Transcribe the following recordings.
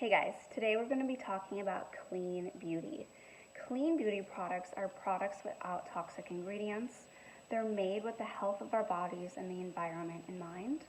Hey guys, today we're going to be talking about clean beauty. Clean beauty products are products without toxic ingredients. They're made with the health of our bodies and the environment in mind.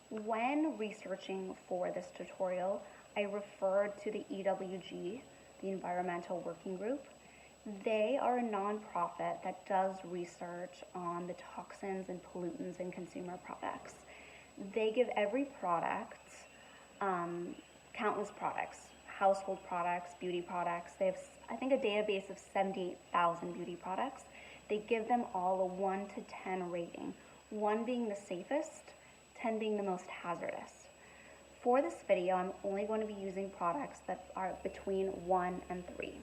When researching for this tutorial, I referred to the EWG, the Environmental Working Group. They are a nonprofit that does research on the toxins and pollutants in consumer products. They give every product, countless products, household products, beauty products. They have, I think, a database of 78,000 beauty products. They give them all a 1 to 10 rating, 1 being the safest, 10 being the most hazardous. For this video, I'm only going to be using products that are between 1 and 3.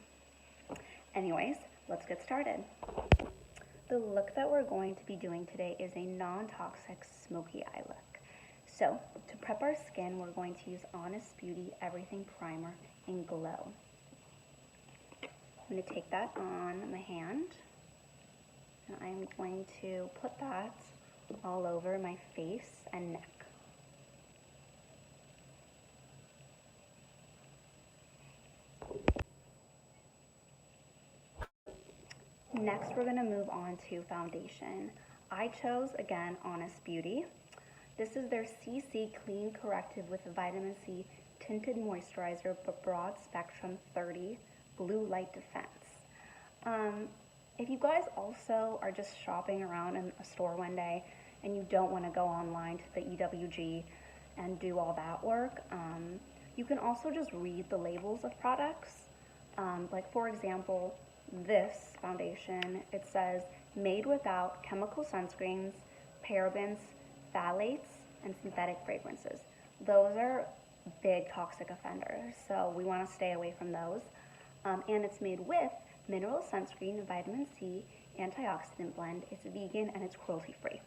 Anyways, let's get started. The look that we're going to be doing today is a non-toxic smoky eye look. So, to prep our skin, we're going to use Honest Beauty Everything Primer in Glow. I'm going to take that on my hand, and I'm going to put that all over my face and neck. Next, we're going to move on to foundation. I chose, again, Honest Beauty. This is their CC Clean Corrective with Vitamin C Tinted Moisturizer, but Broad Spectrum 30 Blue Light Defense. If you guys also are just shopping around in a store one day and you don't want to go online to the EWG and do all that work, you can also just read the labels of products. Like, for example, this foundation, it says made without chemical sunscreens, parabens, phthalates, and synthetic fragrances. Those are big toxic offenders, so we want to stay away from those. And it's made with mineral sunscreen, vitamin C, antioxidant blend. It's vegan and it's cruelty free.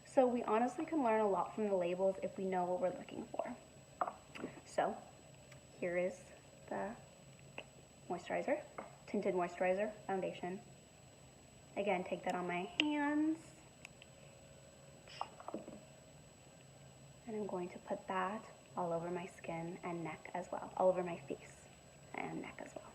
So we honestly can learn a lot from the labels if we know what we're looking for. So here is the moisturizer, tinted moisturizer foundation. Again, take that on my hands. And I'm going to put that all over my skin and neck as well, all over my face and neck as well.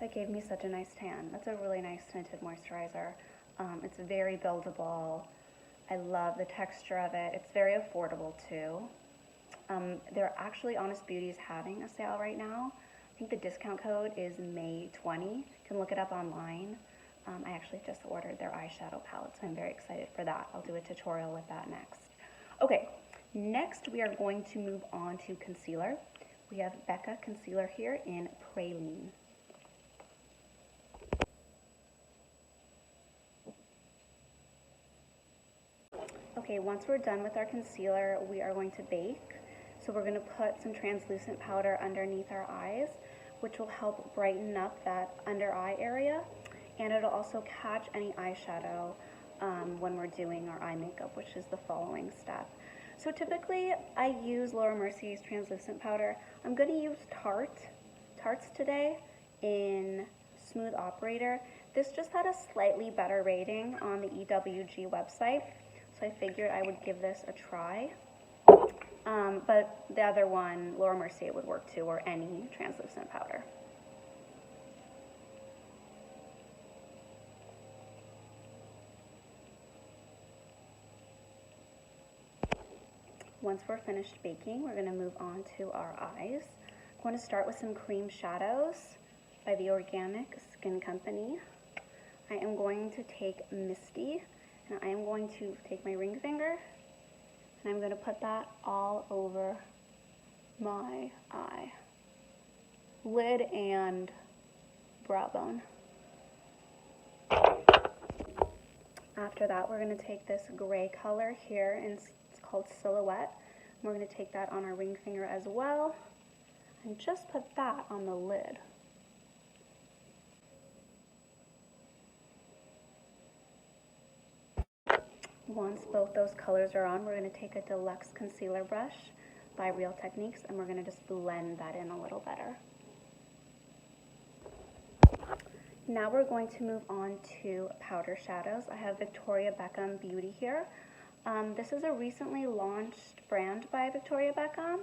That gave me such a nice tan. That's a really nice tinted moisturizer. It's very buildable. I love the texture of it. It's very affordable too. They're actually, Honest Beauty is having a sale right now. I think the discount code is May20. You can look it up online. I actually just ordered their eyeshadow palette, so I'm very excited for that. I'll do a tutorial with that next. Okay, next we are going to move on to concealer. We have Becca concealer here in Praline. Okay, once we're done with our concealer, we are going to bake. So we're going to put some translucent powder underneath our eyes, which will help brighten up that under eye area, and it'll also catch any eyeshadow when we're doing our eye makeup, which is the following step. So typically I use Laura Mercier's translucent powder. I'm going to use Tarte's today in Smooth Operator. This just had a slightly better rating on the EWG website, so I figured I would give this a try. But the other one, Laura Mercier, would work too, or any translucent powder. Once we're finished baking, we're going to move on to our eyes. I'm going to start with some cream shadows by the Organic Skin Company. I am going to take Misty, and I am going to take my ring finger, and I'm going to put that all over my eye, lid and brow bone. After that, we're going to take this gray color here, and it's called Silhouette. We're going to take that on our ring finger as well, and just put that on the lid. Once both those colors are on, we're going to take a Deluxe Concealer brush by Real Techniques, and we're going to just blend that in a little better. Now we're going to move on to powder shadows. I have Victoria Beckham Beauty here. This is a recently launched brand by Victoria Beckham.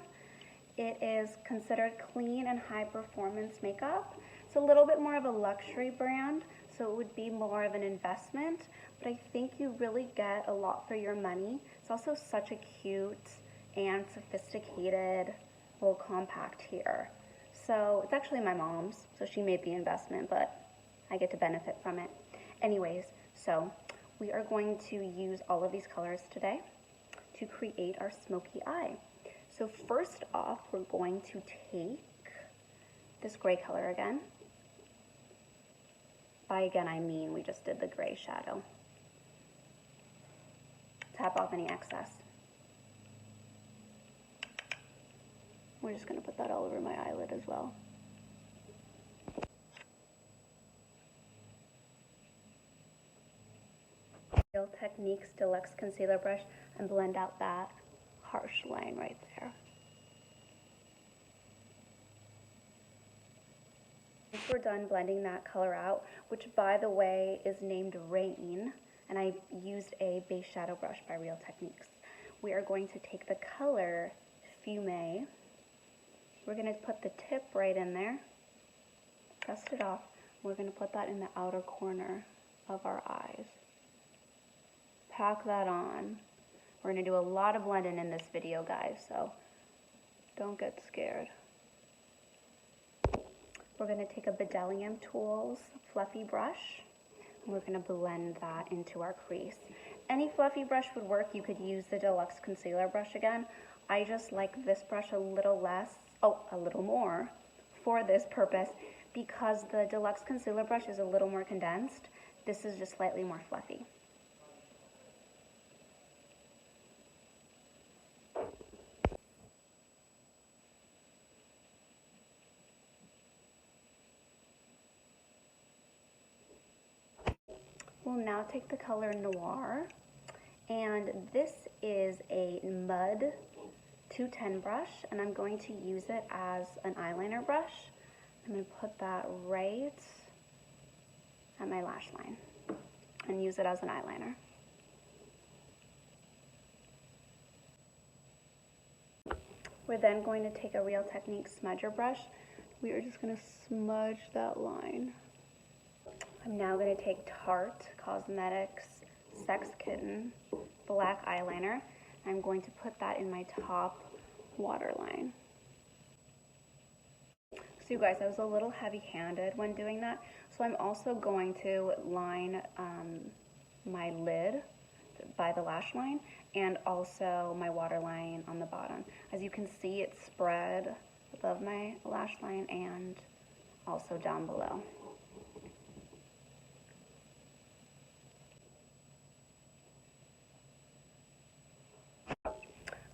It is considered clean and high performance makeup. It's a little bit more of a luxury brand, so it would be more of an investment, but I think you really get a lot for your money. It's also such a cute and sophisticated little compact here. So it's actually my mom's, so she made the investment, but I get to benefit from it. Anyways, so we are going to use all of these colors today to create our smoky eye. So first off, we're going to take this gray color again. By again, I mean we just did the gray shadow. Tap off any excess. We're just gonna put that all over my eyelid as well. Real Techniques Deluxe Concealer Brush and blend out that harsh line right there. Once we're done blending that color out, which by the way is named Rain, and I used a base shadow brush by Real Techniques, we are going to take the color Fume. We're going to put the tip right in there, dust it off. We're going to put that in the outer corner of our eyes. Pack that on. We're going to do a lot of blending in this video, guys, so don't get scared. We're going to take a Bdellium Tools fluffy brush, and we're going to blend that into our crease. Any fluffy brush would work. You could use the Deluxe Concealer Brush again. I just like this brush a little more for this purpose because the Deluxe Concealer Brush is a little more condensed. This is just slightly more fluffy. We'll now take the color Noir, and this is a Mud 210 brush, and I'm going to use it as an eyeliner brush. I'm going to put that right at my lash line and use it as an eyeliner. We're then going to take a Real Techniques smudger brush. We are just going to smudge that line. I'm now going to take Tarte Cosmetics Sex Kitten black eyeliner. I'm going to put that in my top waterline. So you guys, I was a little heavy-handed when doing that, so I'm also going to line my lid by the lash line and also my waterline on the bottom. As you can see, it's spread above my lash line and also down below.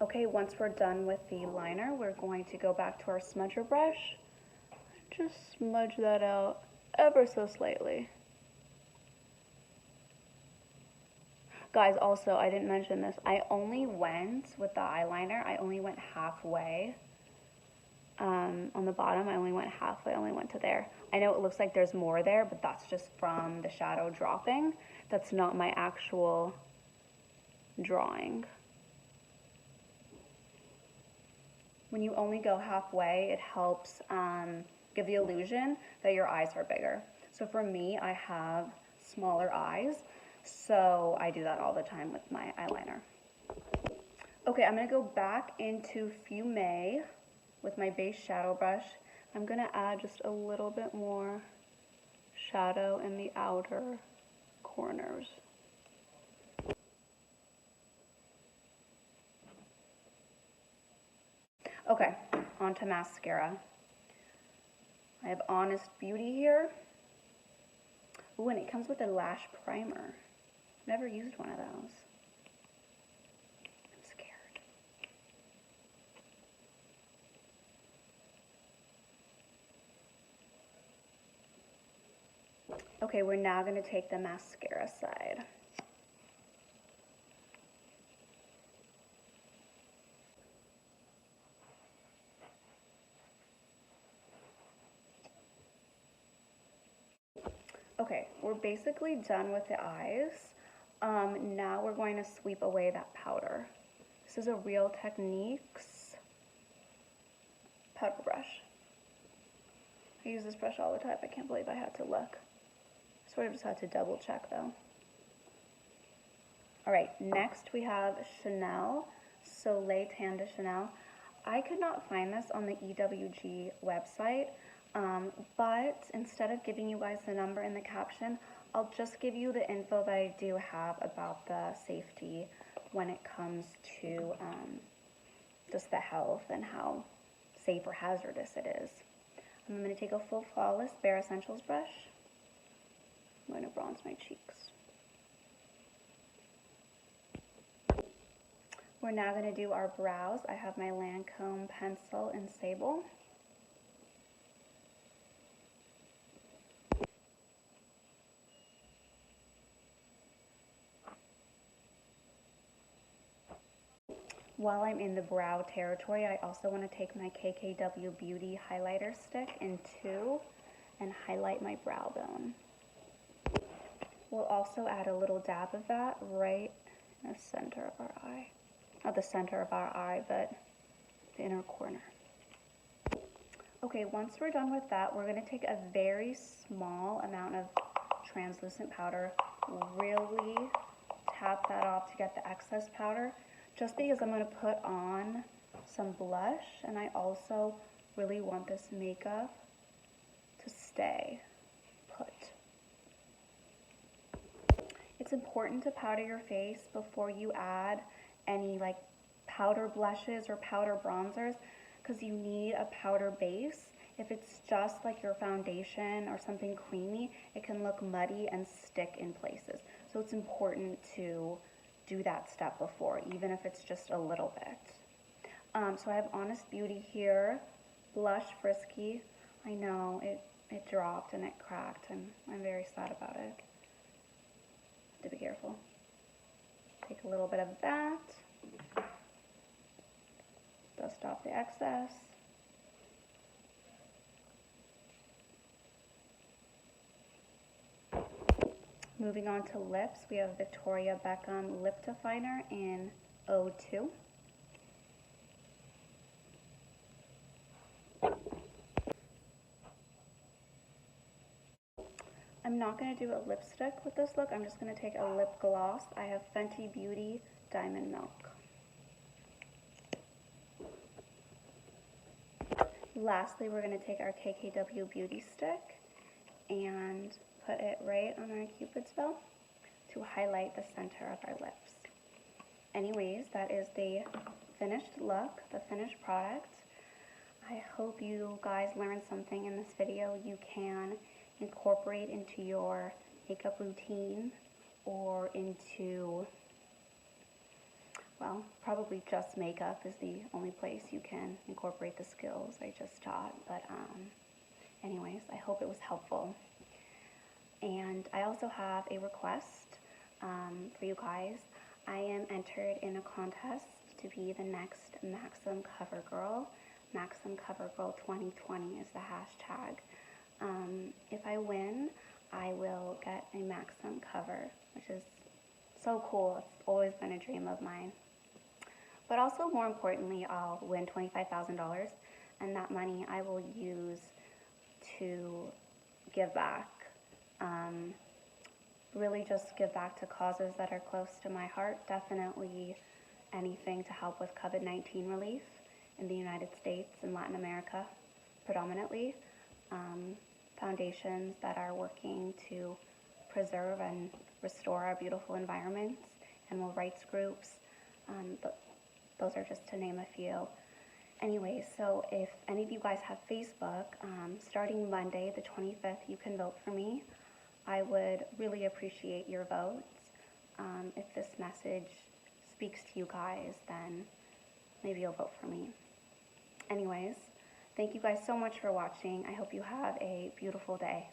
Okay, once we're done with the liner, we're going to go back to our smudger brush. Just smudge that out ever so slightly. Guys, also, I didn't mention this. I only went with the eyeliner, I only went halfway. On the bottom, I only went halfway, I only went to there. I know it looks like there's more there, but that's just from the shadow dropping. That's not my actual drawing. When you only go halfway, it helps give the illusion that your eyes are bigger. So for me, I have smaller eyes, so I do that all the time with my eyeliner. Okay, I'm gonna go back into Fume with my base shadow brush. I'm gonna add just a little bit more shadow in the outer corners. Okay, on to mascara. I have Honest Beauty here. Ooh, and it comes with a lash primer. Never used one of those. I'm scared. Okay, we're now going to take the mascara side. Okay, we're basically done with the eyes. Now we're going to sweep away that powder. This is a Real Techniques powder brush. I use this brush all the time. I can't believe I had to look. Sort of just had to double check though. Alright, next we have Chanel, Soleil de Chanel. I could not find this on the EWG website, but instead of giving you guys the number in the caption, I'll just give you the info that I do have about the safety when it comes to just the health and how safe or hazardous it is. I'm going to take a full Flawless Bare Essentials brush. I'm going to bronze my cheeks. We're now going to do our brows. I have my Lancome pencil in Sable. While I'm in the brow territory, I also want to take my KKW Beauty highlighter stick in 2 and highlight my brow bone. We'll also add a little dab of that right in the center of our eye. Not the center of our eye, but the inner corner. Okay, once we're done with that, we're going to take a very small amount of translucent powder, really tap that off to get the excess powder, just because I'm going to put on some blush, and I also really want this makeup to stay put. It's important to powder your face before you add any like powder blushes or powder bronzers, because you need a powder base. If it's just like your foundation or something creamy, it can look muddy and stick in places. So it's important to do that step before, even if it's just a little bit. So I have Honest Beauty here, blush Frisky. I know it dropped and it cracked, and I'm very sad about it. Have to be careful. Take a little bit of that. Dust off the excess. Moving on to lips, we have Victoria Beckham Lip Definer in 02. I'm not going to do a lipstick with this look. I'm just going to take a lip gloss. I have Fenty Beauty Diamond Milk. Lastly, we're going to take our KKW Beauty stick and put it right on our Cupid's bow to highlight the center of our lips. Anyways, that is the finished look, the finished product. I hope you guys learned something in this video you can incorporate into your makeup routine or into, well, probably just makeup is the only place you can incorporate the skills I just taught. But anyways, I hope it was helpful. And I also have a request for you guys. I am entered in a contest to be the next Maxim Cover Girl. Maxim Cover Girl 2020 is the hashtag. If I win, I will get a Maxim cover, which is so cool. It's always been a dream of mine. But also, more importantly, I'll win $25,000, and that money I will use to give back. Really just give back to causes that are close to my heart. Definitely anything to help with COVID-19 relief in the United States and Latin America predominantly. Foundations that are working to preserve and restore our beautiful environments, animal rights groups. Those are just to name a few. Anyway, so if any of you guys have Facebook, starting Monday the 25th, you can vote for me. I would really appreciate your votes. If this message speaks to you guys, then maybe you'll vote for me. Anyways, thank you guys so much for watching. I hope you have a beautiful day.